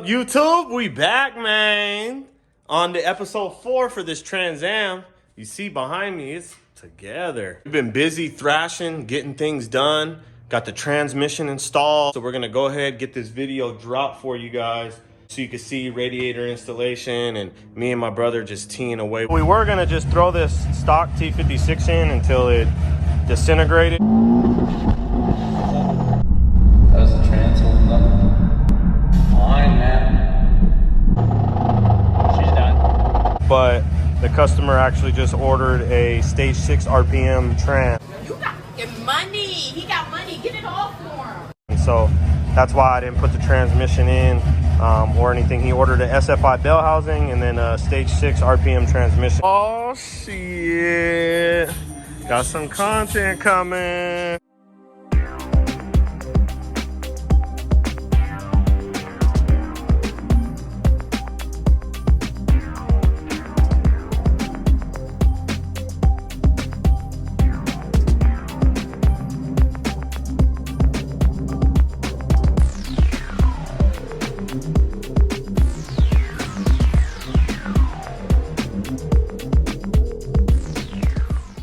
up, YouTube? We back, man. On to episode 4 for this Trans Am. You see behind me, it's together. We've been busy thrashing, getting things done. Got the transmission installed. So we're gonna go ahead, get this video dropped for you guys so you can see radiator installation and me and my brother just teeing away. We were gonna just throw this stock T56 in until it disintegrated. That was the trans holding up. Fine, man. She's done. But the customer actually just ordered a stage 6 RPM trans. You got money. He got money. Get it all for him. And so that's why I didn't put the transmission in or anything. He ordered a SFI bell housing and then a stage 6 RPM transmission. Oh, shit. Got some content coming.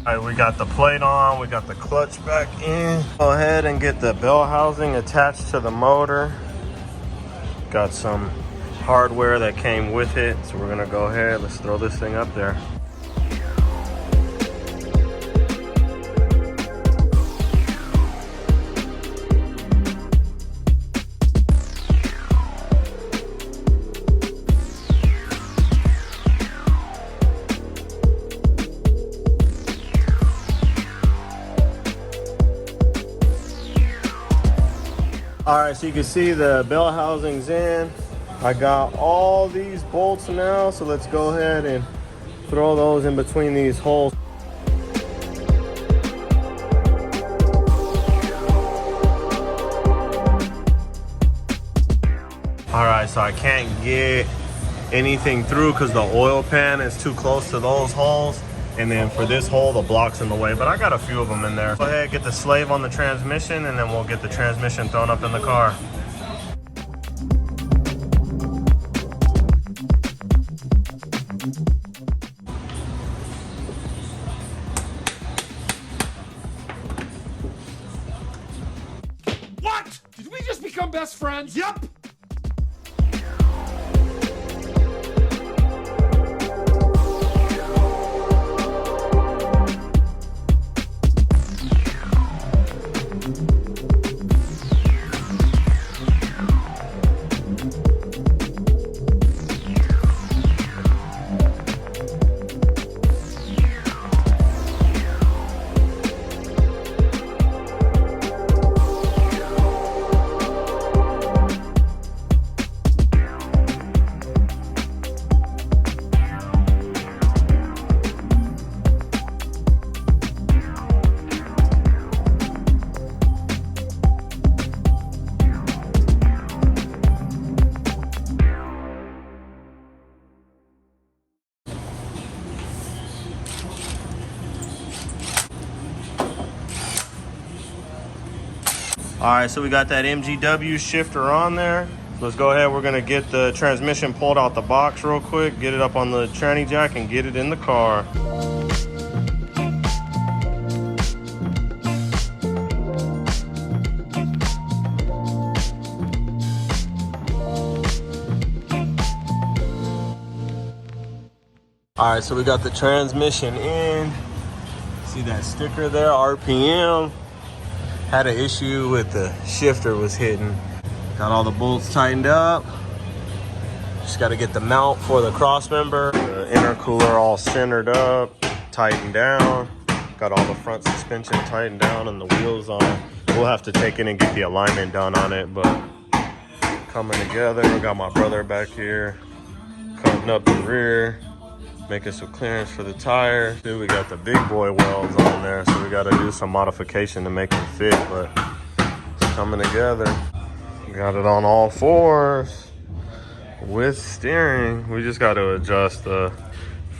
All right, we got the plate on, we got the clutch back in. Go ahead and get the bell housing attached to the motor. Got some hardware that came with it, so we're gonna go ahead, let's throw this thing up there. All right, so you can see the bell housing's in. I got all these bolts now, so let's go ahead and throw those in between these holes. All right, so I can't get anything through because the oil pan is too close to those holes. And then for this hole, the block's in the way, but I got a few of them in there. Go ahead, get the slave on the transmission, and then we'll get the transmission thrown up in the car. What? Did we just become best friends? Yep. All right, so we got that MGW shifter on there. So let's go ahead, we're gonna get the transmission pulled out the box real quick, get it up on the tranny jack and get it in the car. All right, so we got the transmission in. See that sticker there, RPM. Had an issue with the shifter was hitting. Got all the bolts tightened up. Just got to get the mount for the cross member. The intercooler all centered up, tightened down. Got all the front suspension tightened down and the wheels on. We'll have to take it and get the alignment done on it, but coming together. We got my brother back here cutting up the rear, making some clearance for the tire. Dude, we got the big boy welds on there, so we got to do some modification to make them fit, but it's coming together. Got it on all fours with steering. We just got to adjust the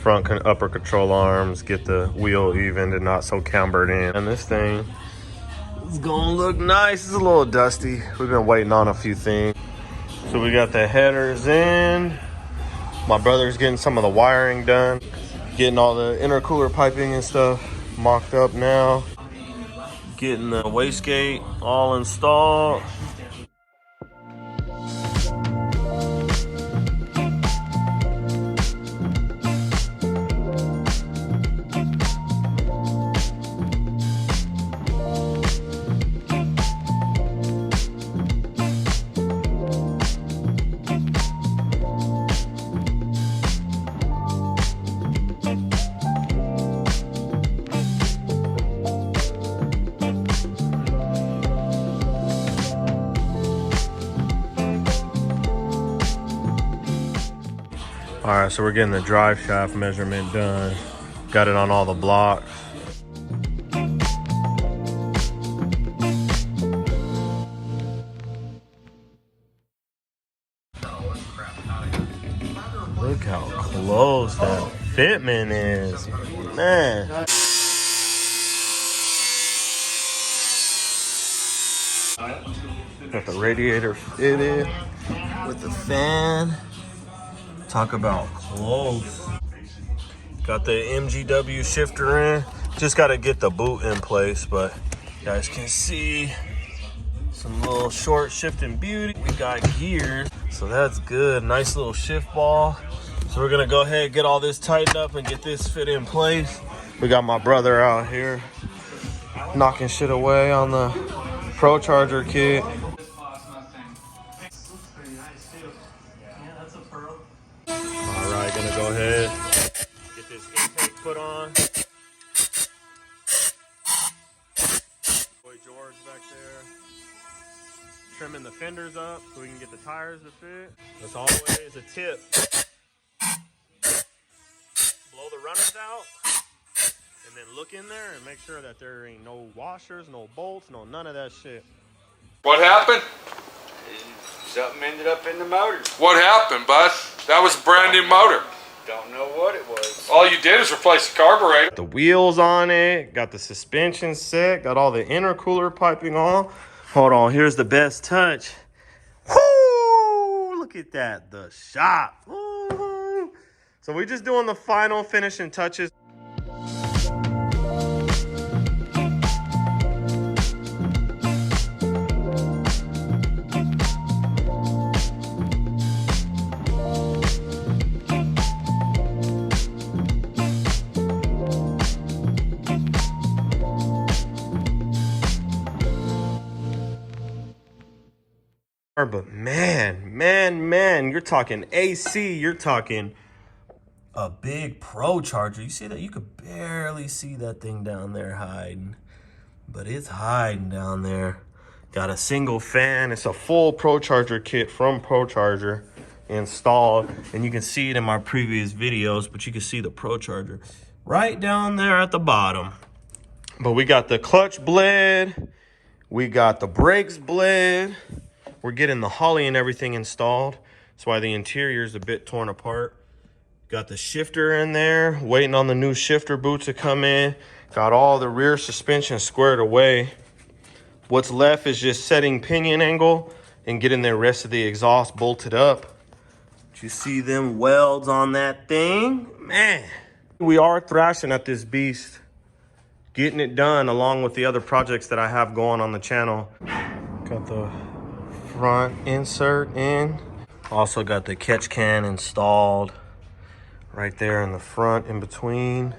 front and upper control arms, get the wheel evened and not so cambered in. And this thing is gonna look nice. It's a little dusty. We've been waiting on a few things. So we got the headers in. My brother's getting some of the wiring done. Getting all the intercooler piping and stuff mocked up now. Getting the wastegate all installed. All right, so we're getting the drive shaft measurement done. Got it on all the blocks. Look how close that fitment is, man. Got the radiator fitted with the fan. Talk about close. Got the MGW shifter in. Just got to get the boot in place, but you guys can see some little short shifting beauty. We got gears, so that's good. Nice little shift ball. So we're gonna go ahead and get all this tightened up and get this fit in place. We got my brother out here knocking shit away on the Pro Charger kit. Alright, gonna go ahead, get this intake put on. Boy George back there, trimming the fenders up so we can get the tires to fit. As always, a tip. Blow the runners out, and then look in there and make sure that there ain't no washers, no bolts, none of that shit. What happened? Something ended up in the motor. What happened, bud? That was a brand new motor. Don't know what it was. All you did is replace the carburetor. Got the wheels on it, got the suspension set, got all the intercooler piping on. Hold on, here's the best touch. Woo! Look at that, the shop. Woo! So we're just doing the final finishing touches. But man, you're talking AC, you're talking a big Pro Charger. You see that? You could barely see that thing down there hiding, but it's hiding down there. Got a single fan. It's a full Pro Charger kit from Pro Charger installed, and you can see it in my previous videos, but you can see the Pro Charger right down there at the bottom. But we got the clutch bled, we got the brakes bled. We're getting the Holley and everything installed. That's why the interior is a bit torn apart. Got the shifter in there, waiting on the new shifter boot to come in. Got all the rear suspension squared away. What's left is just setting pinion angle and getting the rest of the exhaust bolted up. You see them welds on that thing? Man, we are thrashing at this beast. Getting it done along with the other projects that I have going on the channel. Got the front insert in. Also got the catch can installed right there in the front in between.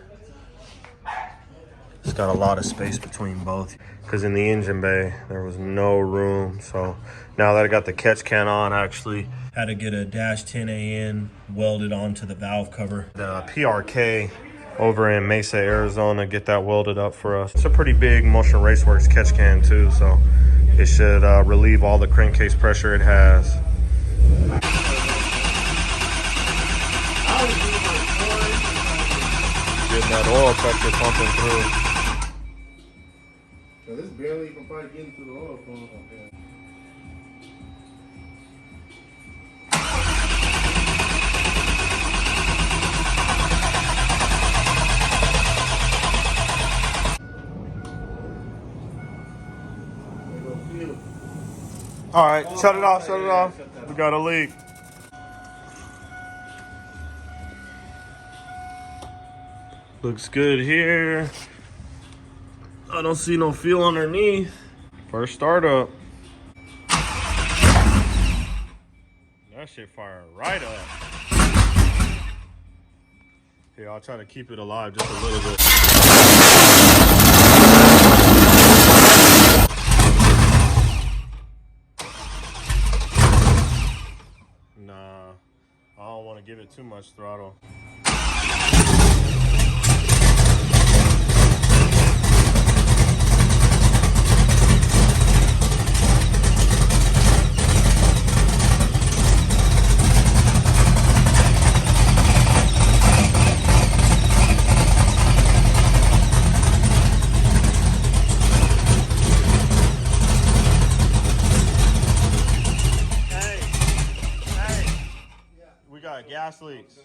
It's got a lot of space between both because in the engine bay there was no room. So now that I got the catch can on, I actually had to get a dash 10AN welded onto the valve cover. The PRK over in Mesa, Arizona, get that welded up for us. It's a pretty big Motion Raceworks catch can too, so it should relieve all the crankcase pressure it has. Getting that oil pressure pumping through. So this barely even probably getting through the oil pump. Okay. All right, shut it off, shut it off. We got a leak. Looks good here. I don't see no fuel underneath. First startup. That shit fired right up. Here, I'll try to keep it alive just a little bit. Nah, I don't want to give it too much throttle. We got gas leaks.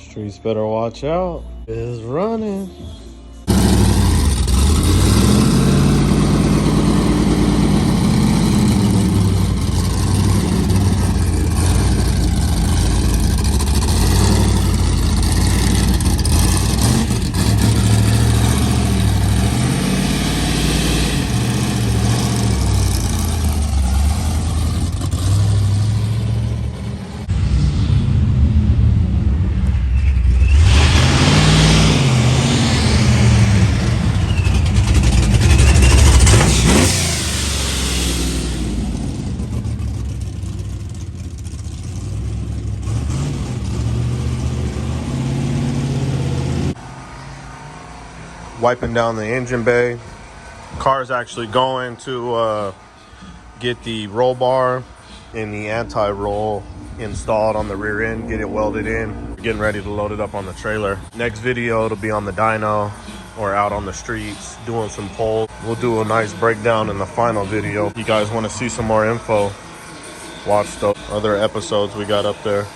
Streets better watch out. It's running. Wiping down the engine bay. Car's actually going to get the roll bar and the anti-roll installed on the rear end, get it welded in. Getting ready to load it up on the trailer. Next video, it'll be on the dyno or out on the streets doing some polls. We'll do a nice breakdown in the final video. If you guys want to see some more info, watch the other episodes we got up there.